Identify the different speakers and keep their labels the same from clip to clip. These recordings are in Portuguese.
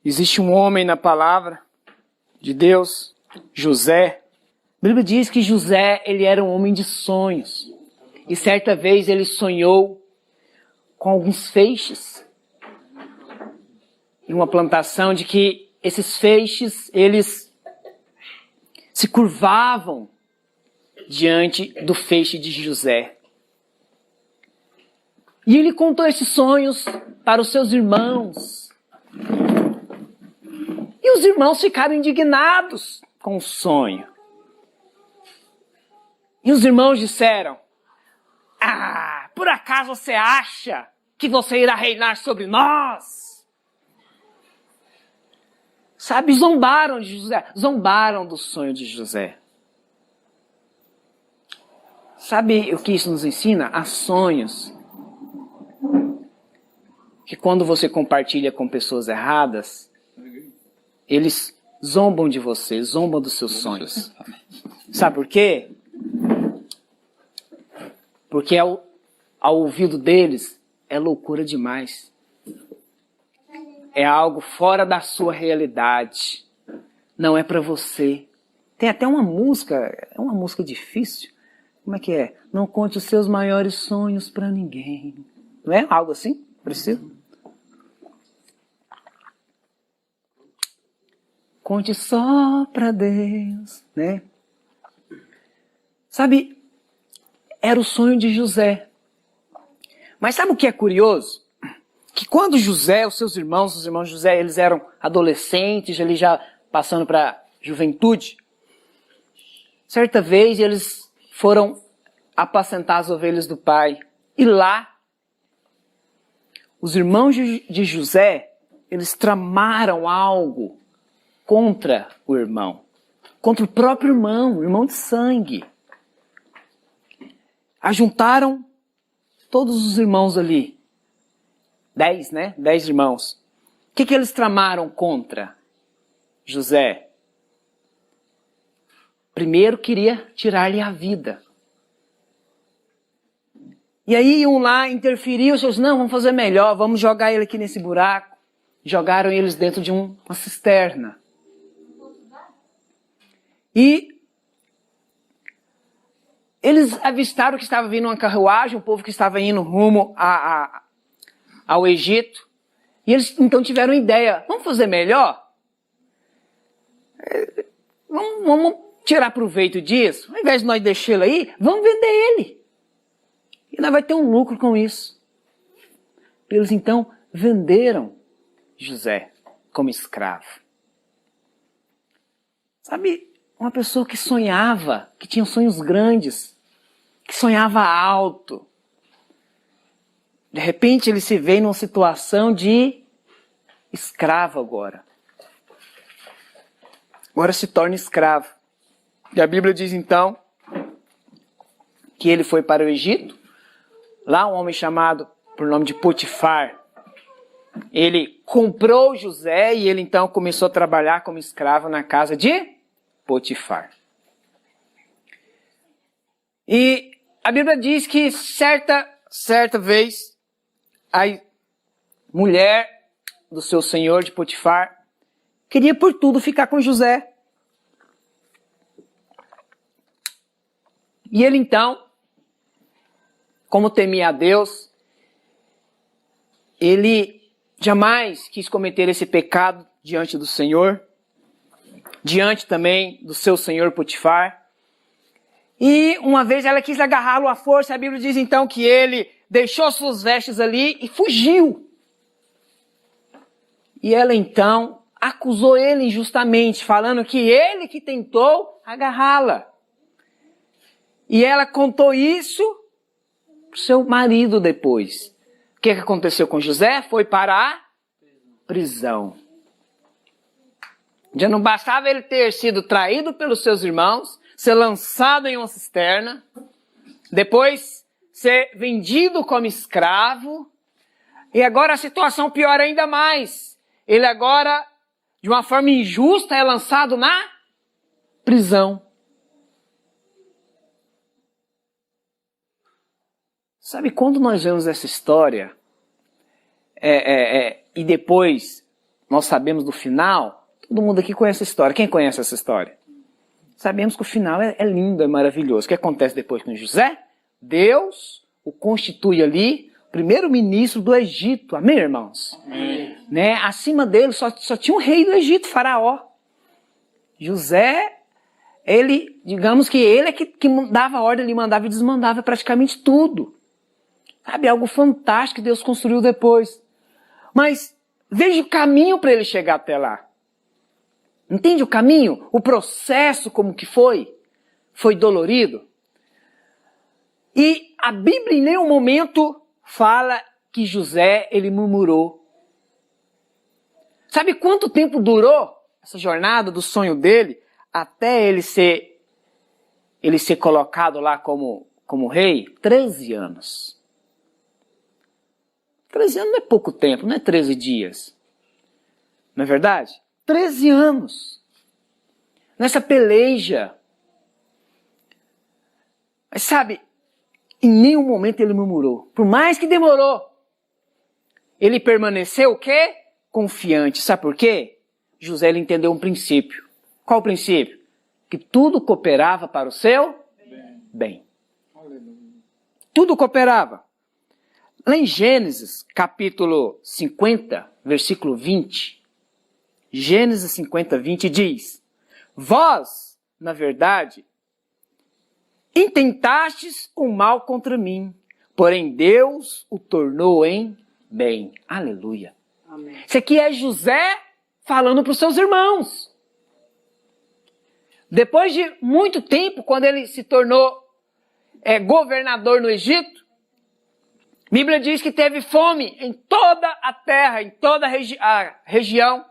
Speaker 1: Existe um homem na palavra de Deus, José. A Bíblia diz que José, ele era um homem de sonhos. E certa vez ele sonhou com alguns feixes em uma plantação, de que esses feixes, eles se curvavam diante do feixe de José. E ele contou esses sonhos para os seus irmãos. E os irmãos ficaram indignados com o sonho. E os irmãos disseram: "Ah, por acaso você acha que você irá reinar sobre nós?" Sabe, zombaram de José, zombaram do sonho de José. Sabe o que isso nos ensina? Há sonhos que quando você compartilha com pessoas erradas, eles zombam de você, zombam dos seus sonhos. Sabe por quê? Porque ao ouvido deles é loucura demais. É algo fora da sua realidade. Não é para você. Tem até uma música, é uma música difícil. Como é que é? Não conte os seus maiores sonhos para ninguém. Não é algo assim? Preciso? Conte só para Deus, né? Sabe, era o sonho de José. Mas sabe o que é curioso? Que quando José, os irmãos de José, eles eram adolescentes, eles já passando para a juventude. Certa vez eles foram apacentar as ovelhas do pai. E lá, os irmãos de José, eles tramaram algo contra o irmão. Contra o próprio irmão, o irmão de sangue. Ajuntaram todos os irmãos ali. 10, né? 10 irmãos. O que eles tramaram contra José? Primeiro queria tirar-lhe a vida. E aí um lá interferiu, disse: "Não, vamos fazer melhor, vamos jogar ele aqui nesse buraco." Jogaram eles dentro de uma cisterna. E eles avistaram que estava vindo uma carruagem, o povo que estava indo rumo ao Egito. E eles então tiveram ideia: vamos fazer melhor? Vamos tirar proveito disso? Ao invés de nós deixá-lo aí, vamos vender ele. E nós vamos ter um lucro com isso. Eles então venderam José como escravo. Sabe, uma pessoa que sonhava, que tinha sonhos grandes, que sonhava alto. De repente ele se vê numa situação de escravo agora. Agora se torna escravo. E a Bíblia diz então que ele foi para o Egito. Lá um homem chamado por nome de Potifar, ele comprou José e ele então começou a trabalhar como escravo na casa de Potifar. E a Bíblia diz que certa vez a mulher do seu senhor de Potifar queria por tudo ficar com José. E ele então, como temia a Deus, ele jamais quis cometer esse pecado diante do Senhor, diante também do seu senhor Potifar. E uma vez ela quis agarrá-lo à força. A Bíblia diz então que ele deixou suas vestes ali e fugiu. E ela então acusou ele injustamente, falando que ele que tentou agarrá-la. E ela contou isso para o seu marido depois. O que aconteceu com José? Foi para a prisão. Já não bastava ele ter sido traído pelos seus irmãos, ser lançado em uma cisterna, depois ser vendido como escravo, e agora a situação piora ainda mais. Ele agora, de uma forma injusta, é lançado na prisão. Sabe, quando nós vemos essa história, e depois nós sabemos do final, todo mundo aqui conhece a história. Quem conhece essa história? Sabemos que o final é lindo, é maravilhoso. O que acontece depois com José? Deus o constitui ali primeiro-ministro do Egito. Amém, irmãos?
Speaker 2: Amém.
Speaker 1: Né? Acima dele só tinha um rei do Egito, Faraó. José, ele, digamos que ele é que dava ordem, ele mandava e desmandava praticamente tudo. Sabe, algo fantástico que Deus construiu depois. Mas veja o caminho para ele chegar até lá. Entende o caminho? O processo como que foi? Foi dolorido. E a Bíblia em nenhum momento fala que José, ele murmurou. Sabe quanto tempo durou essa jornada do sonho dele até ele ser colocado lá como rei? 13 anos. 13 anos não é pouco tempo, não é 13 dias. Não é verdade? 13 anos. Nessa peleja. Mas sabe, em nenhum momento ele murmurou. Por mais que demorou. Ele permaneceu o quê? Confiante. Sabe por quê? José ele entendeu um princípio. Qual o princípio? Que tudo cooperava para o seu bem. Tudo cooperava. Lá em Gênesis, capítulo 50, versículo 20, Gênesis 50, 20 diz: vós, na verdade, intentastes o mal contra mim, porém Deus o tornou em bem. Aleluia. Amém. Isso aqui é José falando para os seus irmãos. Depois de muito tempo, quando ele se tornou governador no Egito, a Bíblia diz que teve fome em toda a terra, em toda a região.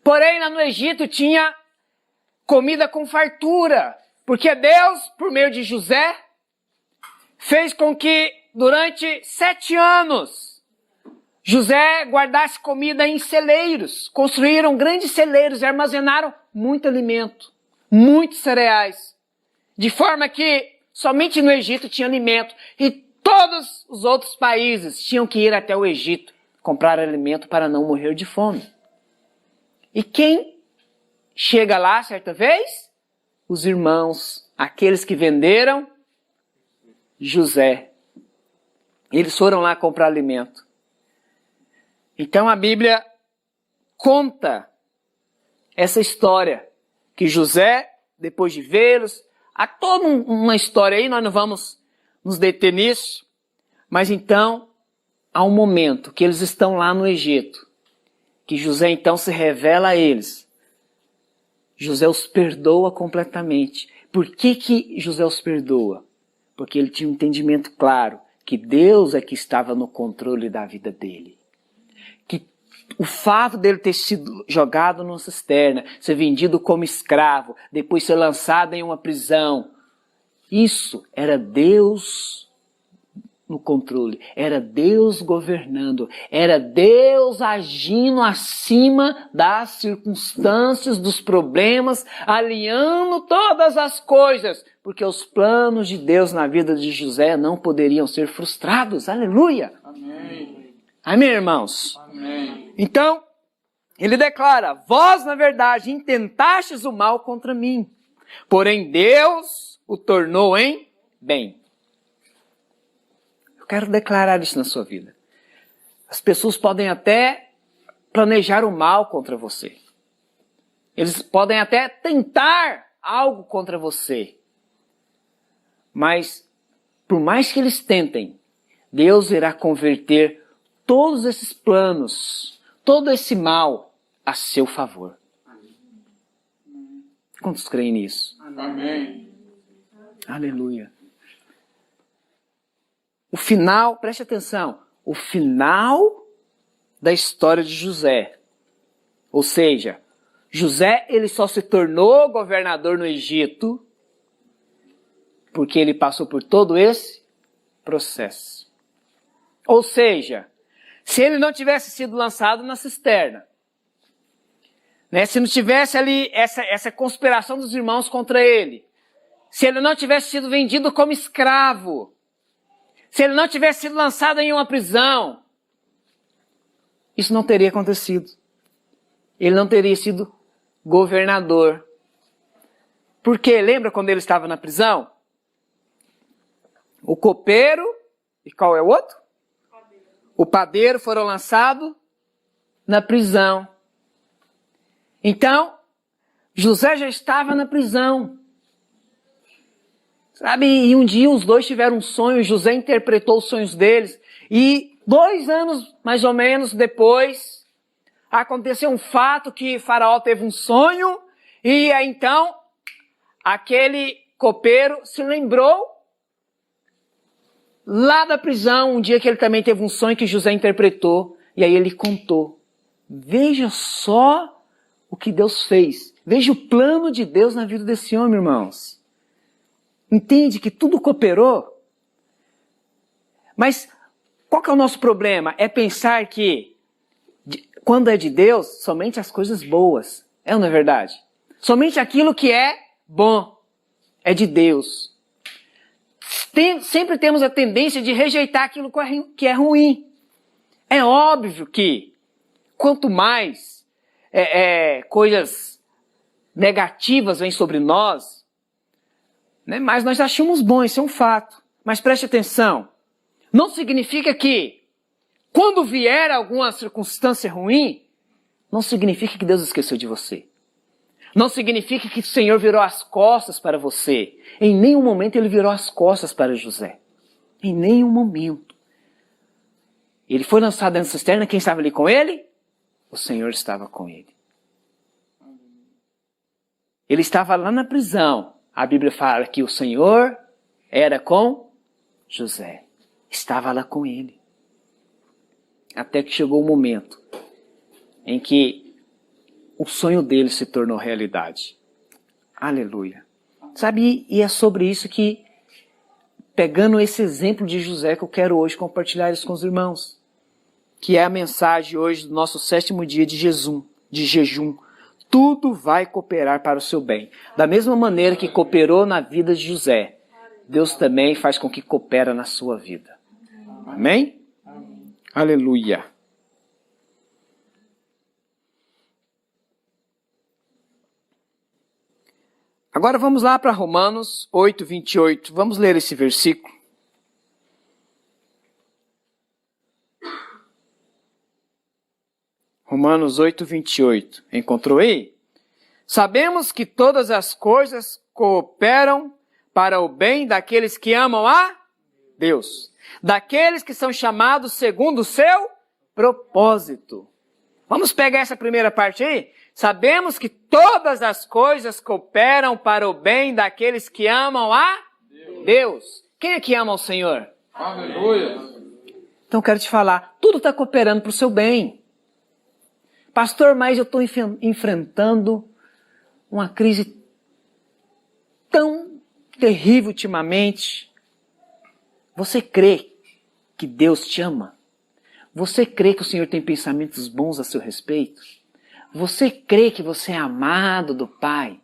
Speaker 1: Porém, lá no Egito tinha comida com fartura, porque Deus, por meio de José, fez com que durante 7 anos José guardasse comida em celeiros. Construíram grandes celeiros e armazenaram muito alimento, muitos cereais. De forma que somente no Egito tinha alimento e todos os outros países tinham que ir até o Egito comprar alimento para não morrer de fome. E quem chega lá certa vez? Os irmãos, aqueles que venderam José. Eles foram lá comprar alimento. Então a Bíblia conta essa história, que José, depois de vê-los, há toda uma história aí, nós não vamos nos deter nisso, mas então há um momento que eles estão lá no Egito, que José então se revela a eles. José os perdoa completamente. Por que José os perdoa? Porque ele tinha um entendimento claro que Deus é que estava no controle da vida dele. Que o fato dele ter sido jogado numa cisterna, ser vendido como escravo, depois ser lançado em uma prisão, isso era Deus no controle, era Deus governando, era Deus agindo acima das circunstâncias, dos problemas, alinhando todas as coisas, porque os planos de Deus na vida de José não poderiam ser frustrados. Aleluia!
Speaker 2: Amém.
Speaker 1: Amém, irmãos?
Speaker 2: Amém.
Speaker 1: Então, ele declara: vós, na verdade, intentastes o mal contra mim, porém Deus o tornou em bem. Eu quero declarar isso na sua vida. As pessoas podem até planejar o mal contra você. Eles podem até tentar algo contra você. Mas, por mais que eles tentem, Deus irá converter todos esses planos, todo esse mal, a seu favor. Quantos creem nisso?
Speaker 2: Amém.
Speaker 1: Aleluia. O final, preste atenção, o final da história de José. Ou seja, José ele só se tornou governador no Egito porque ele passou por todo esse processo. Ou seja, se ele não tivesse sido lançado na cisterna, né, se não tivesse ali essa conspiração dos irmãos contra ele, se ele não tivesse sido vendido como escravo, se ele não tivesse sido lançado em uma prisão, isso não teria acontecido. ele não teria sido governador. Porque lembra quando ele estava na prisão? O copeiro, e qual é o outro? O padeiro foram lançados na prisão. Então, José já estava na prisão. Sabe, e um dia os dois tiveram um sonho, José interpretou os sonhos deles. E 2 anos, mais ou menos, depois, aconteceu um fato que Faraó teve um sonho. E aí, então, aquele copeiro se lembrou lá da prisão, um dia que ele também teve um sonho que José interpretou. E aí ele contou. Veja só o que Deus fez. Veja o plano de Deus na vida desse homem, irmãos. Entende que tudo cooperou? Mas qual que é o nosso problema? É pensar que quando é de Deus, somente as coisas boas. É ou não é verdade? Somente aquilo que é bom é de Deus. Sempre temos a tendência de rejeitar aquilo que é ruim. É óbvio que quanto mais coisas negativas vêm sobre nós, né, mais nós achamos bom, isso é um fato. Mas preste atenção, não significa que quando vier alguma circunstância ruim, não significa que Deus esqueceu de você. Não significa que o Senhor virou as costas para você. Em nenhum momento ele virou as costas para José. Em nenhum momento. Ele foi lançado dentro da cisterna, quem estava ali com ele? O Senhor estava com ele. Ele estava lá na prisão. A Bíblia fala que o Senhor era com José. Estava lá com ele. Até que chegou o momento em que o sonho dele se tornou realidade. Aleluia. Sabe, e é sobre isso que, pegando esse exemplo de José, que eu quero hoje compartilhar isso com os irmãos. Que é a mensagem hoje do nosso 7º dia de jejum. Tudo vai cooperar para o seu bem. Da mesma maneira que cooperou na vida de José, Deus também faz com que coopera na sua vida. Amém? Amém. Aleluia. Agora vamos lá para Romanos 8, 28. Vamos ler esse versículo. Romanos 8, 28. Encontrou aí? Sabemos que todas as coisas cooperam para o bem daqueles que amam a Deus. Daqueles que são chamados segundo o seu propósito. Vamos pegar essa primeira parte aí? Sabemos que todas as coisas cooperam para o bem daqueles que amam a Deus. Quem é que ama o Senhor?
Speaker 2: Aleluia.
Speaker 1: Então eu quero te falar, tudo está cooperando para o seu bem. Pastor, mas eu estou enfrentando uma crise tão terrível ultimamente. Você crê que Deus te ama? Você crê que o Senhor tem pensamentos bons a seu respeito? Você crê que você é amado do Pai?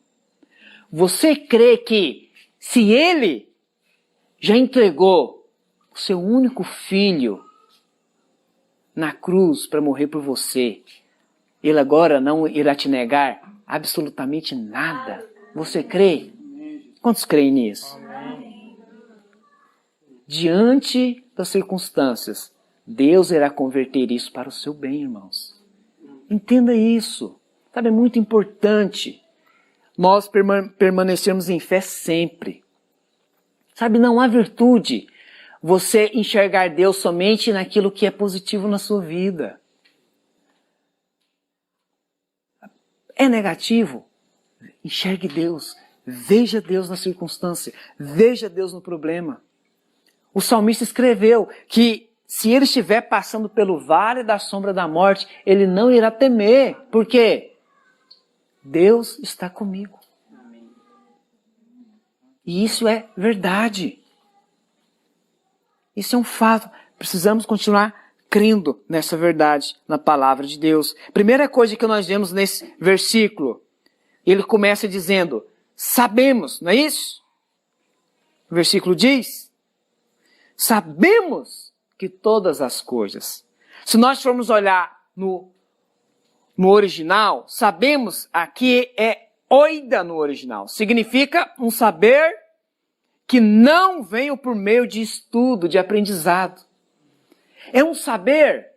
Speaker 1: Você crê que se Ele já entregou o seu único filho na cruz para morrer por você, Ele agora não irá te negar absolutamente nada? Você crê? Quantos creem nisso? Diante das circunstâncias, Deus irá converter isso para o seu bem, irmãos. Entenda isso. Sabe, é muito importante nós permanecermos em fé sempre. Sabe, não há virtude você enxergar Deus somente naquilo que é positivo na sua vida. É negativo? Enxergue Deus. Veja Deus na circunstância. Veja Deus no problema. O salmista escreveu que se ele estiver passando pelo vale da sombra da morte, ele não irá temer. Por quê? Deus está comigo. E isso é verdade. Isso é um fato. Precisamos continuar crendo nessa verdade, na palavra de Deus. Primeira coisa que nós vemos nesse versículo, ele começa dizendo, sabemos, não é isso? O versículo diz, sabemos que todas as coisas. Se nós formos olhar no no original, sabemos aqui é oida no original. Significa um saber que não veio por meio de estudo, de aprendizado. É um saber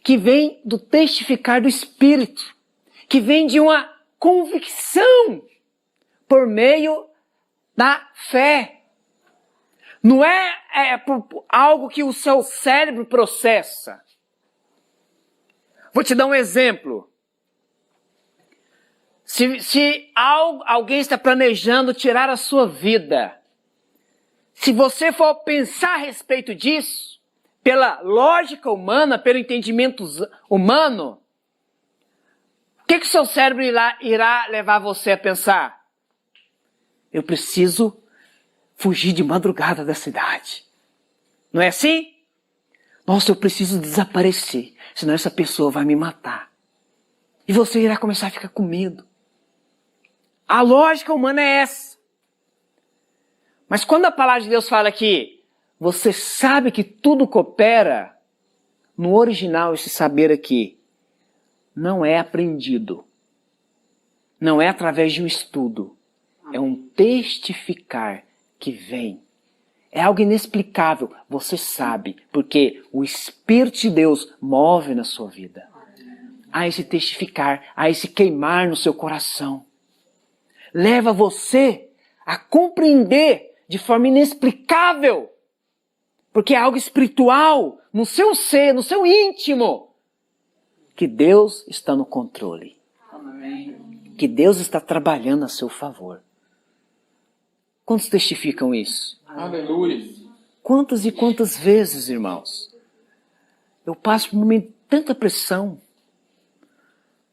Speaker 1: que vem do testificar do Espírito, que vem de uma convicção por meio da fé. Não é por algo que o seu cérebro processa. Vou te dar um exemplo. Se alguém está planejando tirar a sua vida, se você for pensar a respeito disso, pela lógica humana, pelo entendimento humano, o que o seu cérebro irá levar você a pensar? Eu preciso fugir de madrugada da cidade. Não é assim? Nossa, eu preciso desaparecer, senão essa pessoa vai me matar. E você irá começar a ficar com medo. A lógica humana é essa. Mas quando a palavra de Deus fala que você sabe que tudo coopera, no original esse saber aqui não é aprendido. Não é através de um estudo. É um testificar que vem. É algo inexplicável. Você sabe, porque o Espírito de Deus move na sua vida. Há esse testificar, há esse queimar no seu coração. Leva você a compreender de forma inexplicável, porque é algo espiritual, no seu ser, no seu íntimo, que Deus está no controle. Amém. Que Deus está trabalhando a seu favor. Quantos testificam isso?
Speaker 2: Aleluia.
Speaker 1: Quantas e quantas vezes, irmãos, eu passo por um momento de tanta pressão,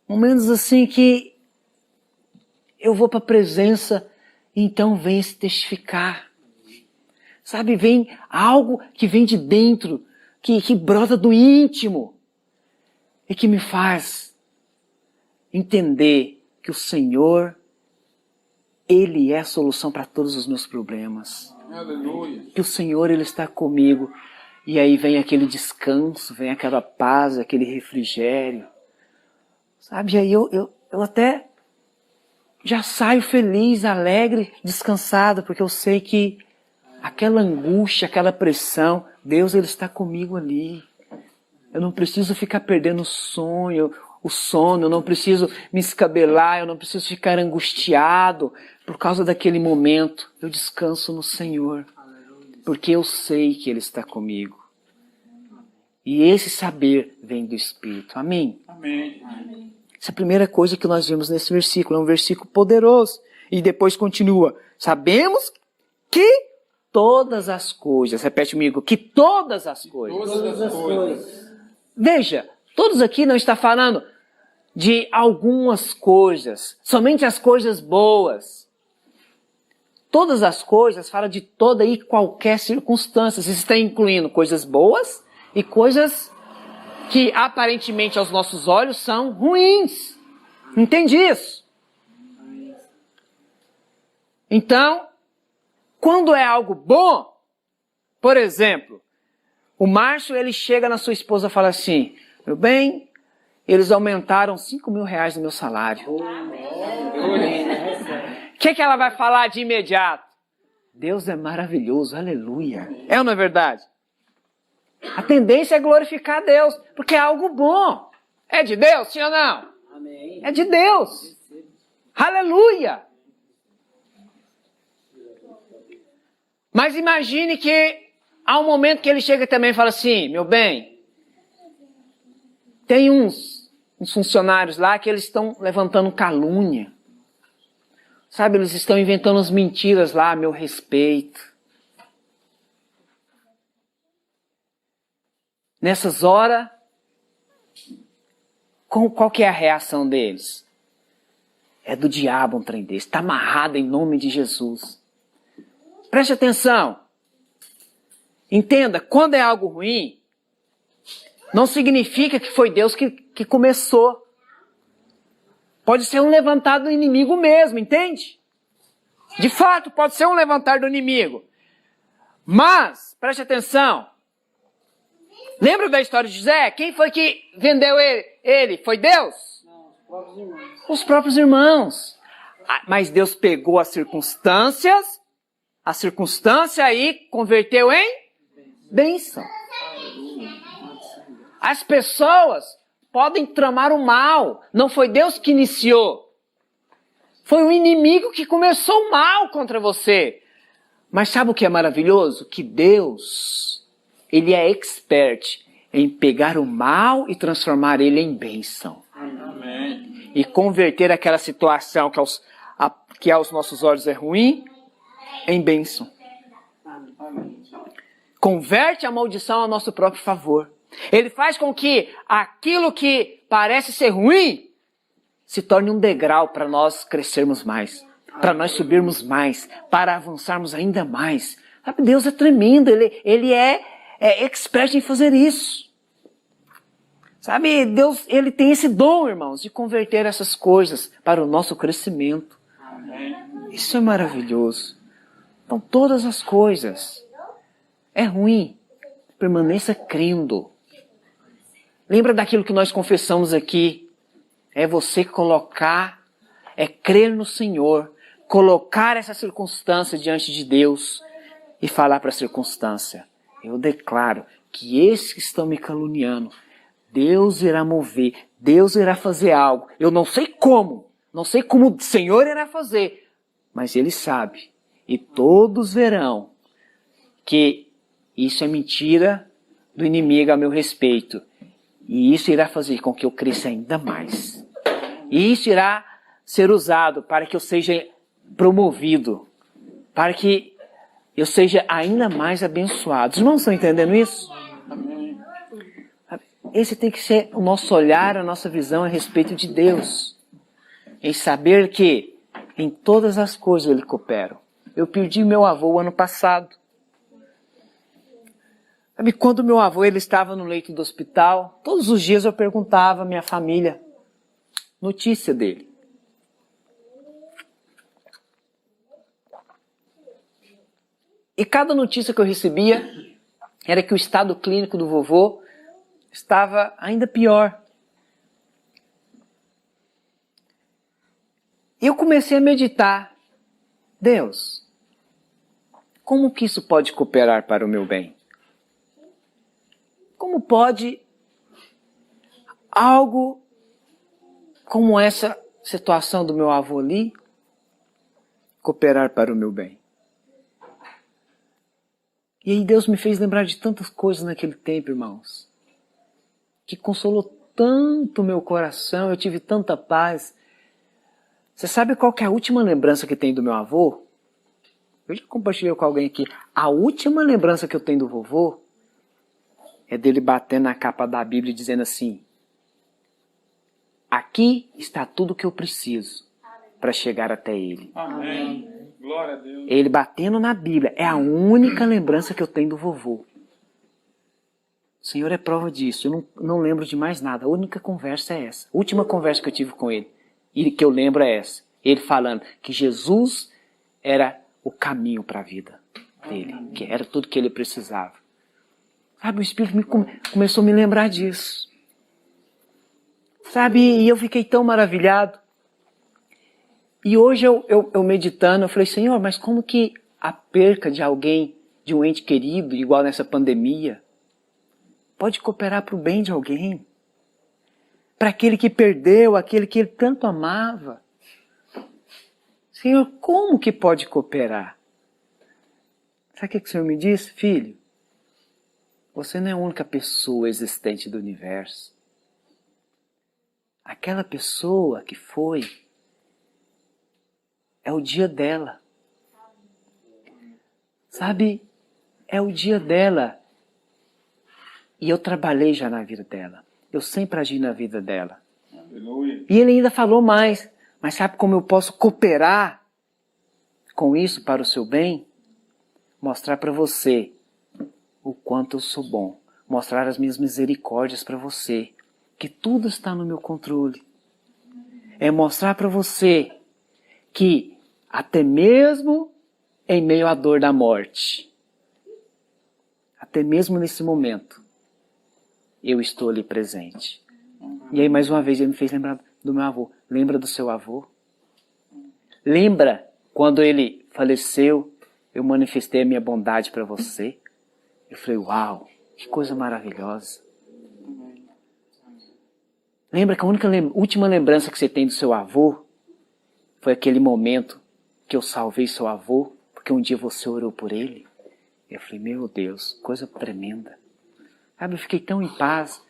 Speaker 1: momentos assim que eu vou para a presença e então vem se testificar. Sabe, vem algo que vem de dentro, que brota do íntimo e que me faz entender que o Senhor, Ele é a solução para todos os meus problemas.
Speaker 2: Aleluia.
Speaker 1: Que o Senhor, Ele está comigo. E aí vem aquele descanso, vem aquela paz, aquele refrigério. Sabe, aí eu até já saio feliz, alegre, descansado, porque eu sei que aquela angústia, aquela pressão, Deus, Ele está comigo ali. Eu não preciso ficar perdendo o sono, eu não preciso me escabelar, eu não preciso ficar angustiado por causa daquele momento. Eu descanso no Senhor, porque eu sei que Ele está comigo. E esse saber vem do Espírito. Amém?
Speaker 2: Amém.
Speaker 1: Essa é a primeira coisa que nós vimos nesse versículo. É um versículo poderoso. E depois continua. Sabemos que todas as coisas, repete comigo, que todas as coisas.
Speaker 2: Todas as coisas.
Speaker 1: Veja, todos aqui não está falando de algumas coisas, somente as coisas boas. Todas as coisas fala de toda e qualquer circunstância. Isso está incluindo coisas boas e coisas que aparentemente aos nossos olhos são ruins. Entende isso? Então, quando é algo bom, por exemplo, o Márcio, ele chega na sua esposa e fala assim, meu bem, eles aumentaram 5.000 reais no meu salário. O que ela vai falar de imediato? Deus é maravilhoso, aleluia. É ou não é verdade? A tendência é glorificar a Deus, porque é algo bom. É de Deus, sim ou não?
Speaker 3: Amém.
Speaker 1: É de Deus. Aleluia. Mas imagine que há um momento que ele chega também e fala assim, meu bem, tem uns funcionários lá que eles estão levantando calúnia. Sabe, eles estão inventando umas mentiras lá a meu respeito. Nessas horas, qual que é a reação deles? É do diabo um trem desse. Está amarrado em nome de Jesus. Preste atenção. Entenda, quando é algo ruim, não significa que foi Deus que começou. Pode ser um levantar do inimigo mesmo, entende? De fato, pode ser um levantar do inimigo. Mas, preste atenção. Lembra da história de José? Quem foi que vendeu ele ele? Foi Deus?
Speaker 3: Não, os próprios irmãos.
Speaker 1: Os próprios irmãos. Mas Deus pegou as circunstâncias, a circunstância aí converteu em bênção. As pessoas podem tramar o mal. Não foi Deus que iniciou. Foi o inimigo que começou o mal contra você. Mas sabe o que é maravilhoso? Que Deus, Ele é expert em pegar o mal e transformar ele em bênção.
Speaker 2: Amém.
Speaker 1: E converter aquela situação que aos nossos olhos é ruim, em bênção. Converte a maldição ao nosso próprio favor. Ele faz com que aquilo que parece ser ruim se torne um degrau para nós crescermos mais, para nós subirmos mais, para avançarmos ainda mais. Sabe, Deus é tremendo, Ele é expert em fazer isso. Sabe, Deus, Ele tem esse dom, irmãos, de converter essas coisas para o nosso crescimento.
Speaker 2: Amém.
Speaker 1: Isso é maravilhoso. Então, todas as coisas é ruim, permaneça crendo. Lembra daquilo que nós confessamos aqui? É você colocar, é crer no Senhor, colocar essa circunstância diante de Deus e falar para a circunstância: eu declaro que esses que estão me caluniando, Deus irá mover, Deus irá fazer algo. Eu não sei como o Senhor irá fazer, mas Ele sabe. E todos verão que isso é mentira do inimigo a meu respeito. E isso irá fazer com que eu cresça ainda mais. E isso irá ser usado para que eu seja promovido, para que eu seja ainda mais abençoado. Os irmãos estão entendendo isso?
Speaker 2: Amém.
Speaker 1: Esse tem que ser o nosso olhar, a nossa visão a respeito de Deus. Em saber que em todas as coisas Ele coopera. Eu perdi meu avô ano passado. Sabe, quando meu avô ele estava no leito do hospital, todos os dias eu perguntava à minha família notícia dele. E cada notícia que eu recebia era que o estado clínico do vovô estava ainda pior. E eu comecei a meditar. Deus, como que isso pode cooperar para o meu bem? Como pode algo como essa situação do meu avô ali cooperar para o meu bem? E aí Deus me fez lembrar de tantas coisas naquele tempo, irmãos, que consolou tanto meu coração, eu tive tanta paz. Você sabe qual que é a última lembrança que tem do meu avô? Eu já compartilhei com alguém aqui. A última lembrança que eu tenho do vovô é dele batendo na capa da Bíblia e dizendo assim: aqui está tudo que eu preciso para chegar até Ele.
Speaker 2: Amém. Glória a Deus.
Speaker 1: Ele batendo na Bíblia é a única lembrança que eu tenho do vovô. O Senhor é prova disso. Eu não lembro de mais nada. A única conversa é essa. A última conversa que eu tive com ele. E que eu lembro é essa. Ele falando que Jesus era o caminho para a vida dele. Que era tudo que ele precisava. Sabe, o Espírito começou a me lembrar disso. Sabe, e eu fiquei tão maravilhado. E hoje eu meditando, eu falei: Senhor, mas como que a perca de alguém, de um ente querido, igual nessa pandemia, pode cooperar para o bem de alguém? Para aquele que perdeu, aquele que ele tanto amava. Senhor, como que pode cooperar? Sabe o que o Senhor me disse? Filho, você não é a única pessoa existente do universo. Aquela pessoa que foi, é o dia dela. Sabe, é o dia dela. E eu trabalhei já na vida dela. Eu sempre agi na vida dela.
Speaker 2: Aleluia.
Speaker 1: E ele ainda falou mais. Mas sabe como eu posso cooperar com isso para o seu bem? Mostrar para você o quanto eu sou bom. Mostrar as minhas misericórdias para você. Que tudo está no meu controle. É mostrar para você que até mesmo em meio à dor da morte, até mesmo nesse momento, eu estou ali presente. E aí, mais uma vez, ele me fez lembrar do meu avô. Lembra do seu avô? Lembra quando ele faleceu, eu manifestei a minha bondade para você? Eu falei, uau, que coisa maravilhosa. Lembra que a última lembrança que você tem do seu avô foi aquele momento que eu salvei seu avô, porque um dia você orou por ele? Eu falei, meu Deus, coisa tremenda. Sabe, eu fiquei tão em paz.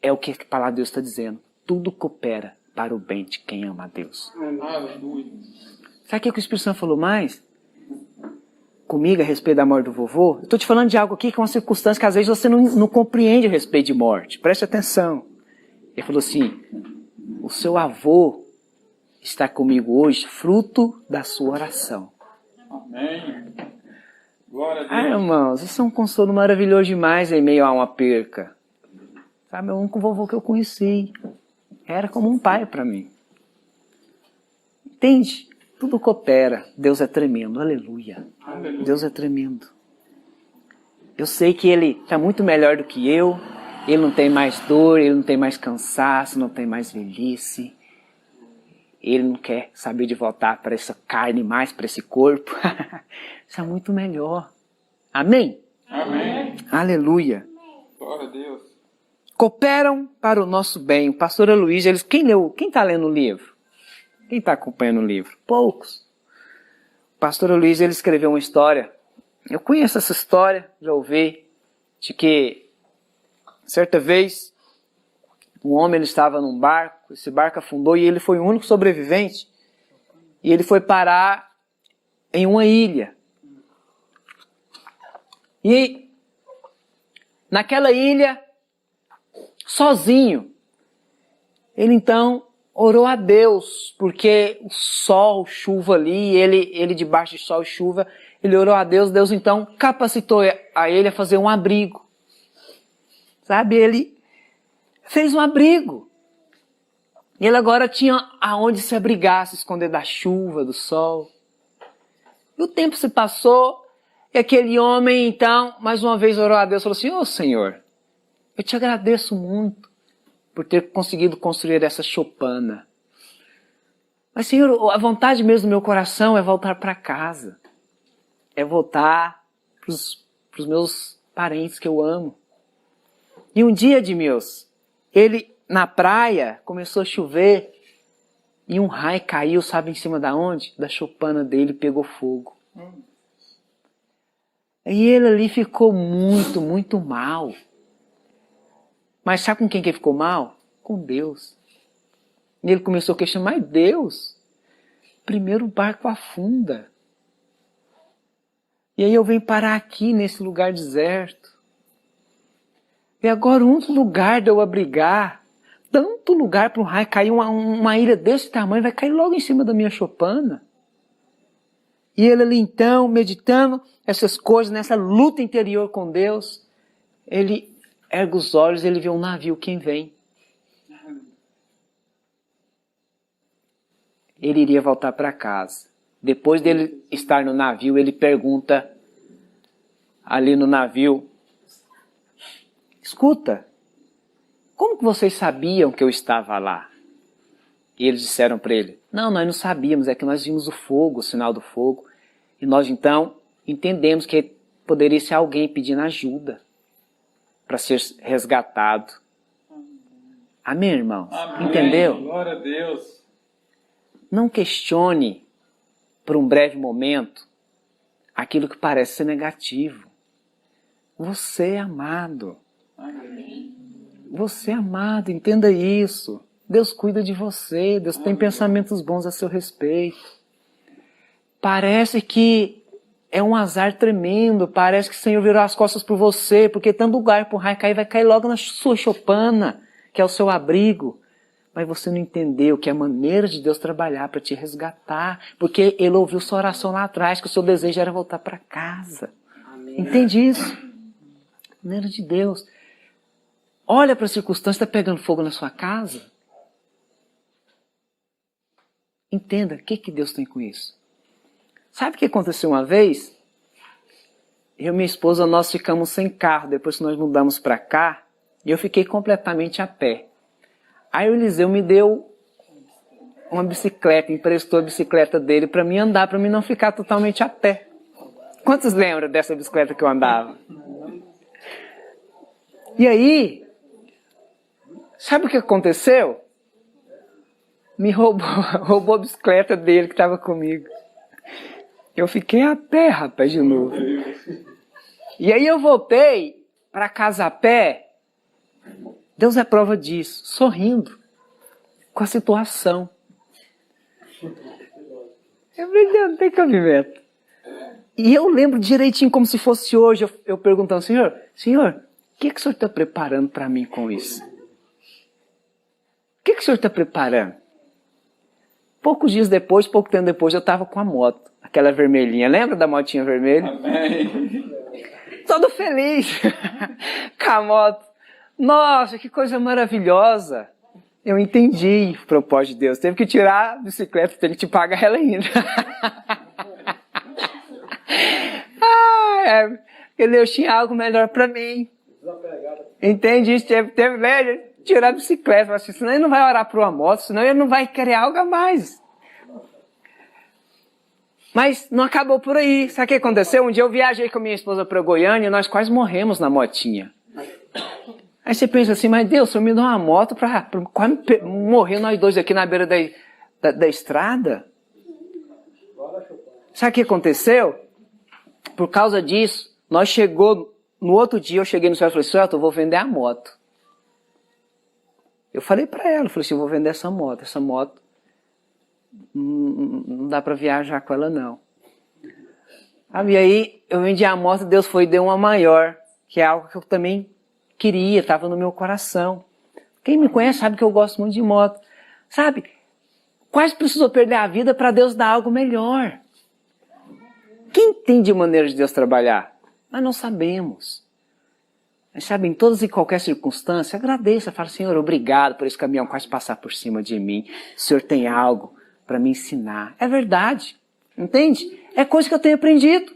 Speaker 1: É o que a palavra de Deus está dizendo. Tudo coopera para o bem de quem ama a Deus.
Speaker 2: Aleluia.
Speaker 1: Sabe o que o Espírito Santo falou mais? Comigo a respeito da morte do vovô? Eu estou te falando de algo aqui que é uma circunstância que às vezes você não compreende a respeito de morte. Preste atenção. Ele falou assim, o seu avô está comigo hoje, fruto da sua oração.
Speaker 2: Amém. Glória a Deus.
Speaker 1: Ah, irmãos, isso é um consolo maravilhoso demais em meio a uma perca. Sabe, é o único vovô que eu conheci. Era como um pai para mim. Entende? Tudo coopera. Deus é tremendo. Aleluia.
Speaker 2: Aleluia.
Speaker 1: Deus é tremendo. Eu sei que Ele está muito melhor do que eu. Ele não tem mais dor, Ele não tem mais cansaço, não tem mais velhice. Ele não quer saber de voltar para essa carne mais, para esse corpo. Isso é muito melhor. Amém?
Speaker 2: Amém.
Speaker 1: Aleluia.
Speaker 2: Glória a Deus.
Speaker 1: Cooperam para o nosso bem. O pastor Aloysio, quem está lendo o livro? Quem está acompanhando o livro? Poucos. O pastor Aloysio, ele escreveu uma história. Eu conheço essa história, já ouvi, de que certa vez um homem ele estava num barco, esse barco afundou e ele foi o único sobrevivente. E ele foi parar em uma ilha. E naquela ilha, sozinho, ele então orou a Deus, porque o sol, chuva ali, ele debaixo de sol e chuva, ele orou a Deus, Deus então capacitou a ele a fazer um abrigo. Sabe, ele fez um abrigo. Ele agora tinha aonde se abrigar, se esconder da chuva, do sol. E o tempo se passou, e aquele homem então, mais uma vez orou a Deus, falou assim, Senhor, eu te agradeço muito por ter conseguido construir essa choupana. Mas, Senhor, a vontade mesmo do meu coração é voltar para casa. É voltar para os meus parentes que eu amo. E um dia, Edmilson, ele na praia começou a chover e um raio caiu, sabe em cima da onde? Da choupana dele, pegou fogo. E ele ali ficou muito, muito mal. Mas sabe com quem que ele ficou mal? Com Deus. E ele começou a questionar, mas Deus, primeiro o barco afunda. E aí eu venho parar aqui nesse lugar deserto. E agora um lugar de eu abrigar, tanto lugar para um raio cair, uma ilha desse tamanho, vai cair logo em cima da minha choupana. E ele ali então, meditando essas coisas, nessa luta interior com Deus, ele ergue os olhos e ele vê um navio que vem. Ele iria voltar para casa. Depois dele estar no navio, ele pergunta ali no navio, escuta, como que vocês sabiam que eu estava lá? E eles disseram para ele, não, nós não sabíamos, é que nós vimos o fogo, o sinal do fogo, e nós então entendemos que poderia ser alguém pedindo ajuda para ser resgatado. Amém, irmãos?
Speaker 2: Amém.
Speaker 1: Entendeu?
Speaker 2: Glória a Deus.
Speaker 1: Não questione por um breve momento aquilo que parece ser negativo. Você é amado.
Speaker 2: Amém.
Speaker 1: Você é amado, entenda isso. Deus cuida de você, Deus tem pensamentos bons a seu respeito. Parece que é um azar tremendo, parece que o Senhor virou as costas por você, porque tanto lugar para o raio cair, vai cair logo na sua choupana, que é o seu abrigo. Mas você não entendeu que é a maneira de Deus trabalhar para te resgatar, porque Ele ouviu sua oração lá atrás, que o seu desejo era voltar para casa. Amém. Entende isso? Maneira de Deus. Olha para a circunstância, está pegando fogo na sua casa. Entenda, o que Deus tem com isso? Sabe o que aconteceu uma vez? Eu e minha esposa, nós ficamos sem carro, depois que nós mudamos para cá, E eu fiquei completamente a pé. Aí o Eliseu me deu uma bicicleta, emprestou a bicicleta dele para mim andar, para mim não ficar totalmente a pé. Quantos lembram dessa bicicleta que eu andava? E aí, sabe o que aconteceu? Me roubou a bicicleta dele que estava comigo. Eu fiquei a pé, rapaz, de novo. E aí eu voltei para casa a pé. Deus é prova disso, sorrindo com a situação. Eu falei, Deus, não tem cabimento. E eu lembro direitinho como se fosse hoje, eu perguntando, Senhor, o que o Senhor está preparando para mim com isso? O que o Senhor está preparando? Poucos dias depois, pouco tempo depois, eu estava com a moto, aquela vermelhinha. Lembra da motinha vermelha?
Speaker 2: Amém.
Speaker 1: Todo feliz com a moto. Nossa, que coisa maravilhosa. Eu entendi o propósito de Deus. Teve que tirar a bicicleta, teve que te pagar ela ainda. Porque Deus tinha algo melhor para mim. Entende isso? Teve né, tirar a bicicleta. Assim, senão ele não vai orar por uma moto, senão ele não vai querer algo a mais. Mas não acabou por aí. Sabe o que aconteceu? Um dia eu viajei com minha esposa para Goiânia e nós quase morremos na motinha. Aí você pensa assim, mas Deus, o Senhor me dá uma moto para quase morrer nós dois aqui na beira da estrada? Sabe o que aconteceu? Por causa disso, no outro dia eu cheguei no céu e falei, Senhor, eu vou vender a moto. Eu falei para ela, falei assim, eu vou vender essa moto não dá para viajar com ela não. E aí eu vendi a moto, Deus foi e deu uma maior, que é algo que eu também queria, estava no meu coração. Quem me conhece sabe que eu gosto muito de moto. Sabe, quase precisou perder a vida para Deus dar algo melhor. Quem tem de maneira de Deus trabalhar? Nós não sabemos. Mas sabe, em todas e qualquer circunstância, agradeça, fala, Senhor, obrigado por esse caminhão quase passar por cima de mim. O Senhor tem algo para me ensinar. É verdade, entende? É coisa que eu tenho aprendido.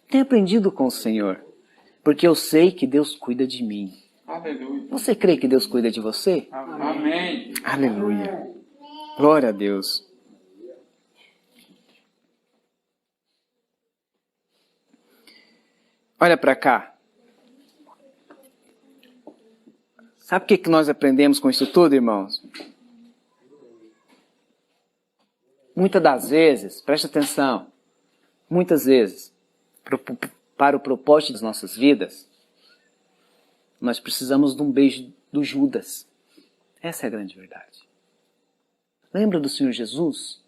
Speaker 1: Tenho aprendido com o Senhor. Porque eu sei que Deus cuida de mim.
Speaker 2: Aleluia.
Speaker 1: Você crê que Deus cuida de você?
Speaker 2: Amém.
Speaker 1: Aleluia. Glória a Deus. Olha para cá. Sabe o que nós aprendemos com isso tudo, irmãos? Muitas das vezes, preste atenção, muitas vezes, para o propósito das nossas vidas, nós precisamos de um beijo do Judas. Essa é a grande verdade. Lembra do Senhor Jesus?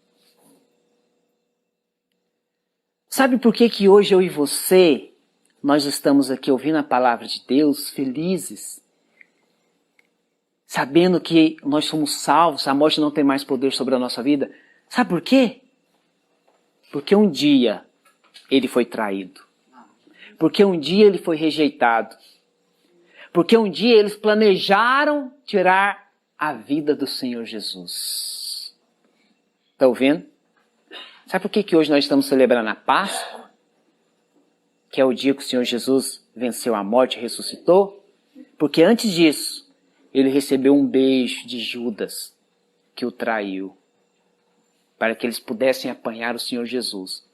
Speaker 1: Sabe por que hoje eu e você, nós estamos aqui ouvindo a palavra de Deus, felizes, sabendo que nós somos salvos, a morte não tem mais poder sobre a nossa vida? Sabe por quê? Porque um dia ele foi traído. Porque um dia ele foi rejeitado. Porque um dia eles planejaram tirar a vida do Senhor Jesus. Está ouvindo? Sabe por que hoje nós estamos celebrando a Páscoa? Que é o dia que o Senhor Jesus venceu a morte e ressuscitou? Porque antes disso, ele recebeu um beijo de Judas, que o traiu, para que eles pudessem apanhar o Senhor Jesus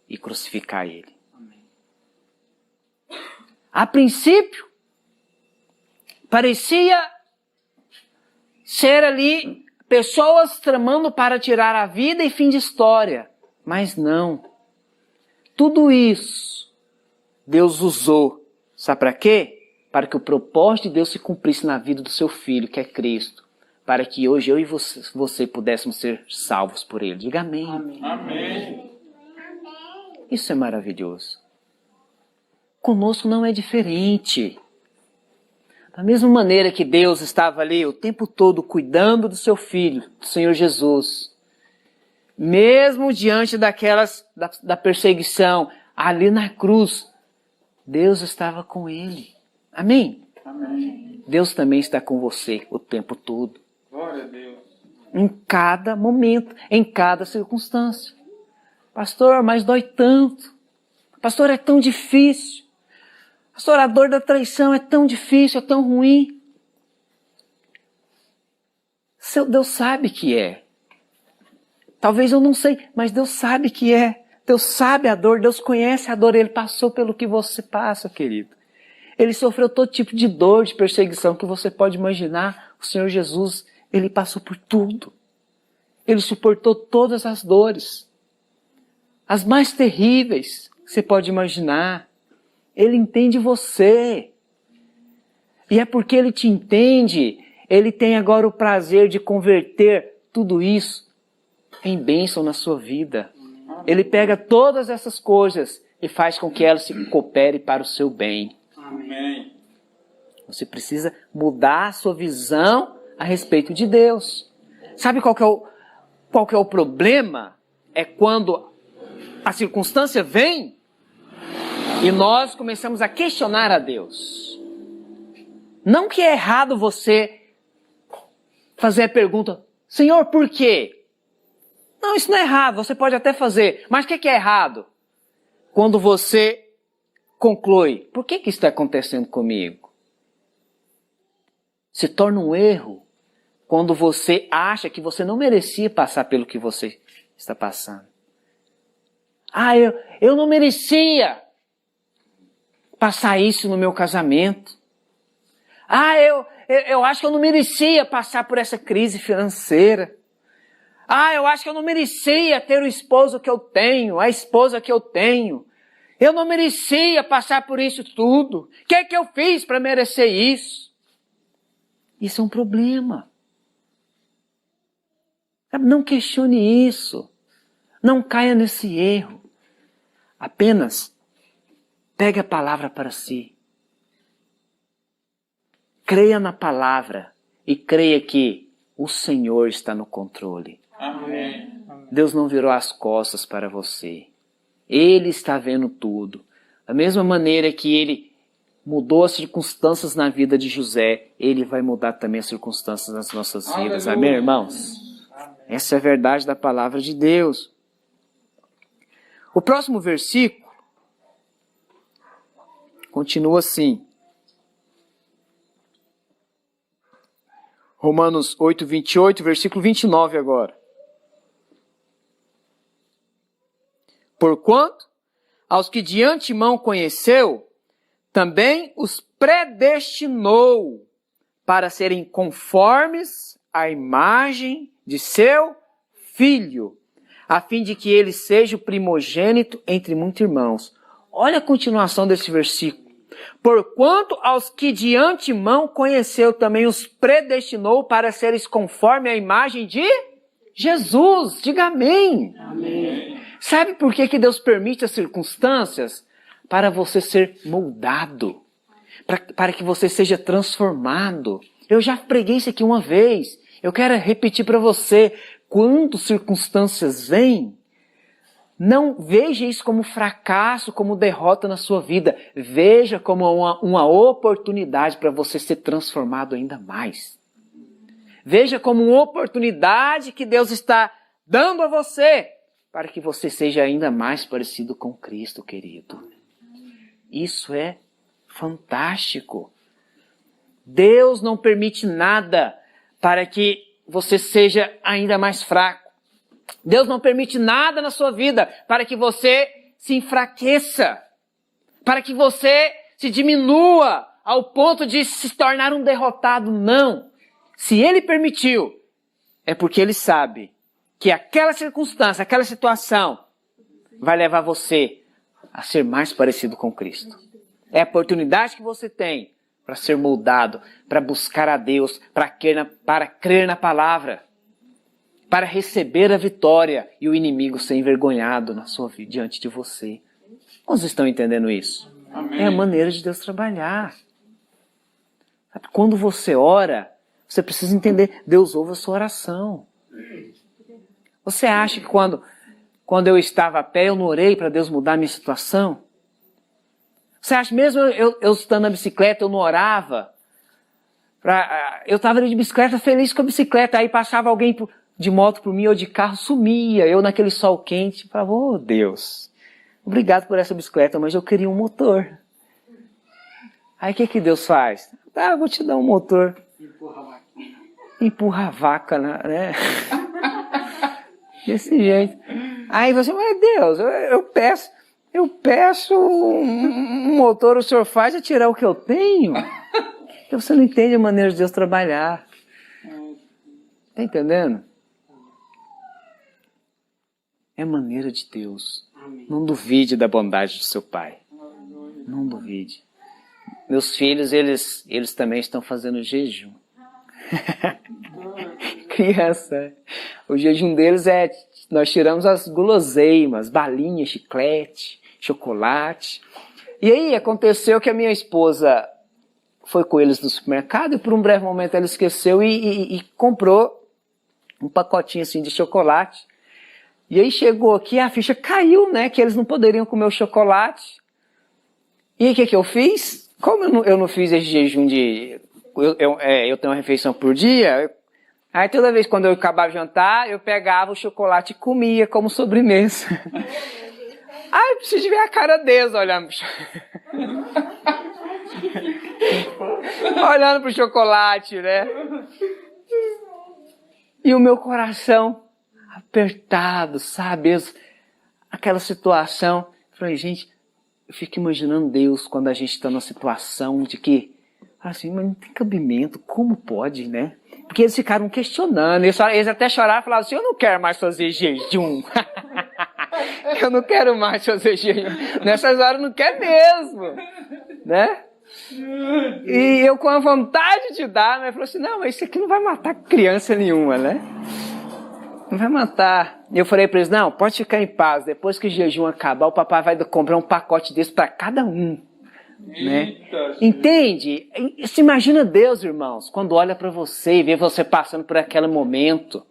Speaker 1: e crucificar ele. A princípio, parecia ser ali pessoas tramando para tirar a vida e fim de história. Mas não. Tudo isso Deus usou. Sabe para quê? Para que o propósito de Deus se cumprisse na vida do seu Filho, que é Cristo. Para que hoje eu e você pudéssemos ser salvos por Ele. Diga amém.
Speaker 2: Amém.
Speaker 1: Isso é maravilhoso. Conosco não é diferente. Da mesma maneira que Deus estava ali o tempo todo cuidando do seu Filho, do Senhor Jesus. Mesmo diante da perseguição, ali na cruz, Deus estava com ele. Amém?
Speaker 2: Amém.
Speaker 1: Deus também está com você o tempo todo.
Speaker 2: Glória a Deus.
Speaker 1: Em cada momento, em cada circunstância. Pastor, mas dói tanto. Pastor, é tão difícil. Pastor, a dor da traição é tão difícil, é tão ruim. Deus sabe que é. Talvez eu não sei, mas Deus sabe que é. Deus sabe a dor, Deus conhece a dor. Ele passou pelo que você passa, querido. Ele sofreu todo tipo de dor, de perseguição que você pode imaginar. O Senhor Jesus, Ele passou por tudo. Ele suportou todas as dores. As mais terríveis que você pode imaginar. Ele entende você. E é porque Ele te entende, Ele tem agora o prazer de converter tudo isso em bênção na sua vida. Ele pega todas essas coisas e faz com que elas se cooperem para o seu bem.
Speaker 2: Amém.
Speaker 1: Você precisa mudar a sua visão a respeito de Deus. Sabe qual que é o problema? É quando a circunstância vem e nós começamos a questionar a Deus. Não que é errado você fazer a pergunta, Senhor, por quê? Não, isso não é errado, você pode até fazer. Mas o que é errado? Quando você conclui, por que isso está acontecendo comigo? Se torna um erro quando você acha que você não merecia passar pelo que você está passando. Eu não merecia passar isso no meu casamento. Eu acho que eu não merecia passar por essa crise financeira. Eu acho que eu não merecia ter o esposo que eu tenho, a esposa que eu tenho. Eu não merecia passar por isso tudo. O que é que eu fiz para merecer isso? Isso é um problema. Não questione isso. Não caia nesse erro. Apenas pegue a palavra para si. Creia na palavra e creia que o Senhor está no controle.
Speaker 2: Amém.
Speaker 1: Deus não virou as costas para você. Ele está vendo tudo. Da mesma maneira que Ele mudou as circunstâncias na vida de José, Ele vai mudar também as circunstâncias nas nossas vidas.
Speaker 2: Aleluia.
Speaker 1: Amém, irmãos?
Speaker 2: Amém.
Speaker 1: Essa é a verdade da palavra de Deus. O próximo versículo continua assim. Romanos 8, 28, versículo 29 agora. Porquanto, aos que de antemão conheceu, também os predestinou para serem conformes à imagem de seu Filho, a fim de que ele seja o primogênito entre muitos irmãos. Olha a continuação desse versículo. Porquanto aos que de antemão conheceu, também os predestinou para seres conforme à imagem de Jesus. Diga amém.
Speaker 2: Amém.
Speaker 1: Sabe por que Deus permite as circunstâncias? Para você ser moldado. Para que você seja transformado. Eu já preguei isso aqui uma vez. Eu quero repetir para você. Quando circunstâncias vêm, não veja isso como fracasso, como derrota na sua vida. Veja como uma oportunidade para você ser transformado ainda mais. Veja como uma oportunidade que Deus está dando a você para que você seja ainda mais parecido com Cristo, querido. Isso é fantástico. Deus não permite nada para que você seja ainda mais fraco. Deus não permite nada na sua vida para que você se enfraqueça, para que você se diminua ao ponto de se tornar um derrotado. Não. Se Ele permitiu, é porque Ele sabe que aquela circunstância, aquela situação vai levar você a ser mais parecido com Cristo. É a oportunidade que você tem para ser moldado, para buscar a Deus, para crer na palavra, para receber a vitória e o inimigo ser envergonhado na sua vida, diante de você. Vocês estão entendendo isso?
Speaker 2: Amém.
Speaker 1: É a maneira de Deus trabalhar. Sabe, quando você ora, você precisa entender, Deus ouve a sua oração. Você acha que quando eu estava a pé, eu não orei para Deus mudar a minha situação? Você acha mesmo eu estando na bicicleta, eu não orava? Eu estava ali de bicicleta, feliz com a bicicleta, aí passava alguém de moto por mim ou de carro, sumia. Eu naquele sol quente, falava, oh Deus, obrigado por essa bicicleta, mas eu queria um motor. Aí o que Deus faz? Ah, vou te dar um motor. Empurra a vaca, né? Desse jeito. Aí você, mas Deus, eu peço um motor, o senhor faz a tirar o que eu tenho? Você não entende a maneira de Deus trabalhar. Tá entendendo? É a maneira de Deus. Não duvide da bondade do seu pai. Não duvide. Meus filhos, eles também estão fazendo jejum. Criança. O jejum deles nós tiramos as guloseimas, balinha, chiclete, chocolate. E aí aconteceu que a minha esposa foi com eles no supermercado e por um breve momento ela esqueceu e comprou um pacotinho assim de chocolate. E aí chegou aqui, a ficha caiu, né? Que eles não poderiam comer o chocolate. E o que eu fiz? Como eu não fiz esse jejum de... Eu tenho uma refeição por dia, aí toda vez quando eu acabava de jantar, eu pegava o chocolate e comia como sobremesa. Ai, preciso de ver a cara deles olhando olhando pro chocolate, né? E o meu coração apertado, sabe? Aquela situação. Eu falei, gente, eu fico imaginando Deus quando a gente está numa situação de que, assim, mas não tem cabimento, como pode, né? Porque eles ficaram questionando, eles até choraram e falaram assim, eu não quero mais fazer jejum. Eu não quero mais fazer jejum. Nessas horas não quer mesmo, né? E eu com a vontade de dar, né? Falou assim, não, mas isso aqui não vai matar criança nenhuma, né? Não vai matar. E eu falei para eles, não, pode ficar em paz. Depois que o jejum acabar, o papai vai comprar um pacote desse para cada um. Né? Entende? Se imagina Deus, irmãos, quando olha para você e vê você passando por aquele momento.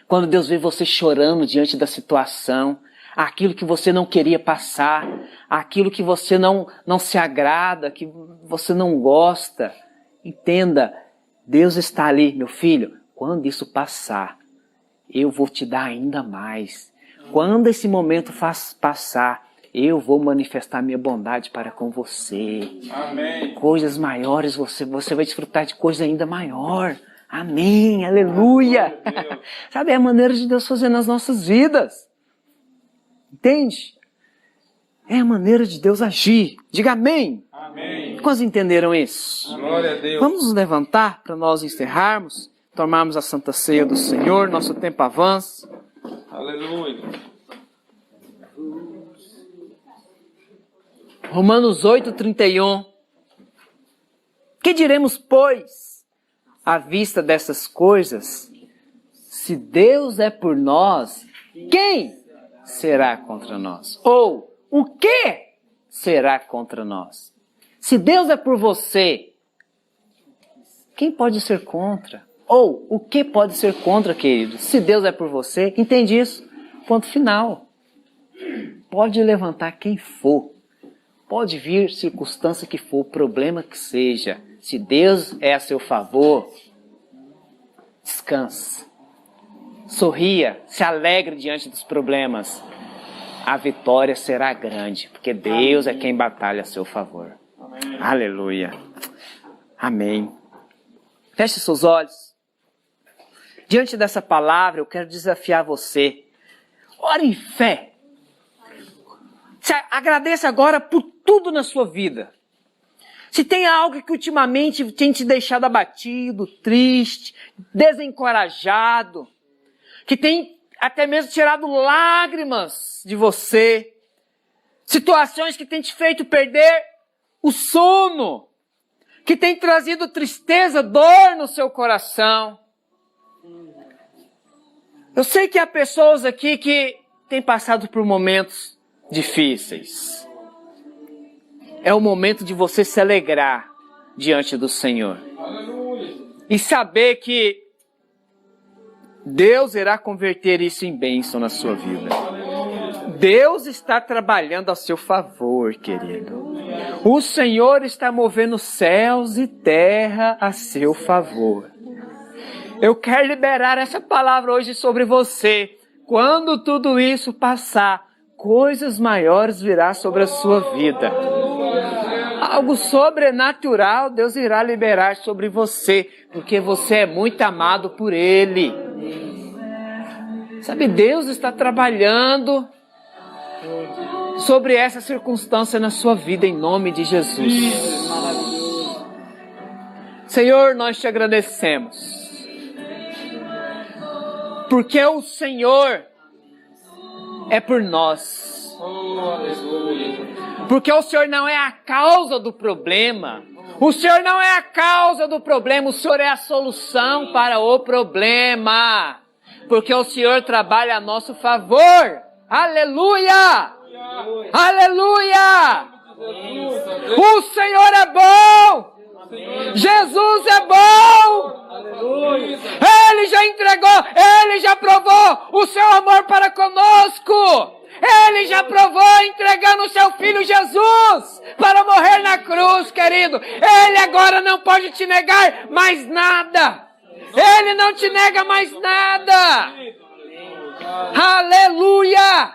Speaker 1: Quando Deus vê você chorando diante da situação. Aquilo que você não queria passar. Aquilo que você não se agrada, que você não gosta. Entenda, Deus está ali, meu filho. Quando isso passar, eu vou te dar ainda mais. Quando esse momento passar, eu vou manifestar minha bondade para com você.
Speaker 2: Amém.
Speaker 1: Coisas maiores, você vai desfrutar de coisa ainda maior. Amém, aleluia. Sabe, é a maneira de Deus fazer nas nossas vidas. Entende? É a maneira de Deus agir. Diga amém.
Speaker 2: Amém.
Speaker 1: Quantos entenderam isso?
Speaker 2: Glória a Deus.
Speaker 1: Vamos nos levantar para nós encerrarmos. Tomarmos a Santa Ceia do Senhor, nosso tempo avança.
Speaker 2: Aleluia.
Speaker 1: Romanos 8:31. Que diremos, pois, à vista dessas coisas? Se Deus é por nós, quem será contra nós? Ou, o que será contra nós? Se Deus é por você, quem pode ser contra? Ou, o que pode ser contra, querido? Se Deus é por você, entende isso? Ponto final. Pode levantar quem for. Pode vir circunstância que for, problema que seja. Se Deus é a seu favor, descanse. Sorria, se alegre diante dos problemas. A vitória será grande, porque Deus é quem batalha a seu favor. Amém. Aleluia. Amém. Feche seus olhos. Diante dessa palavra, eu quero desafiar você. Ore em fé. Agradeça agora por tudo na sua vida. Se tem algo que ultimamente tem te deixado abatido, triste, desencorajado, que tem até mesmo tirado lágrimas de você, situações que tem te feito perder o sono, que tem trazido tristeza, dor no seu coração. Eu sei que há pessoas aqui que têm passado por momentos difíceis. É o momento de você se alegrar diante do Senhor. E saber que Deus irá converter isso em bênção na sua vida. Deus está trabalhando a seu favor, querido. O Senhor está movendo céus e terra a seu favor. Eu quero liberar essa palavra hoje sobre você. Quando tudo isso passar, coisas maiores virão sobre a sua vida. Algo sobrenatural Deus irá liberar sobre você, porque você é muito amado por Ele. Sabe, Deus está trabalhando sobre essa circunstância na sua vida, em nome de Jesus. Senhor, nós te agradecemos, porque o Senhor é por nós. Porque o Senhor não é a causa do problema. O Senhor não é a causa do problema, o Senhor é a solução para o problema. Porque o Senhor trabalha a nosso favor. Aleluia! Aleluia! O Senhor é bom! Jesus é bom! Ele já entregou, Ele já provou o seu amor para conosco! Ele já provou entregando o seu Filho Jesus para morrer na cruz, querido. Ele agora não pode te negar mais nada. Ele não te nega mais nada. Aleluia!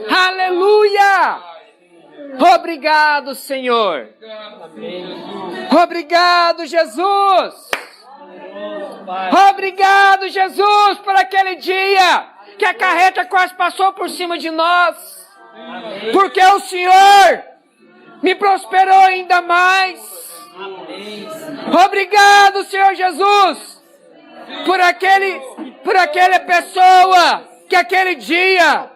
Speaker 1: Aleluia! Obrigado, Senhor. Obrigado, Jesus. Obrigado, Jesus, por aquele dia que a carreta quase passou por cima de nós. Porque o Senhor me prosperou ainda mais. Obrigado, Senhor Jesus, por aquela pessoa que aquele dia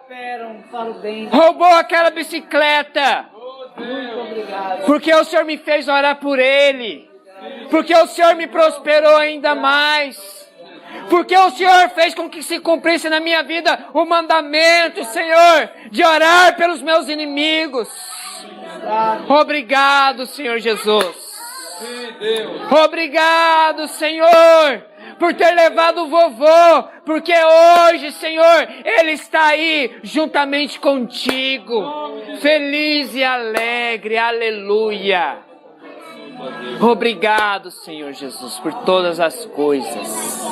Speaker 1: roubou aquela bicicleta. Porque o Senhor me fez orar por ele. Porque o Senhor me prosperou ainda mais. Porque o Senhor fez com que se cumprisse na minha vida o mandamento, Senhor, de orar pelos meus inimigos. Obrigado, Senhor Jesus. Obrigado, Senhor, por ter levado o vovô, porque hoje, Senhor, ele está aí juntamente contigo, feliz e alegre, aleluia. Obrigado, Senhor Jesus, por todas as coisas.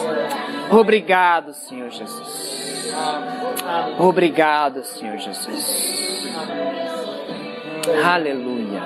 Speaker 1: Obrigado, Senhor Jesus. Obrigado, Senhor Jesus. Aleluia.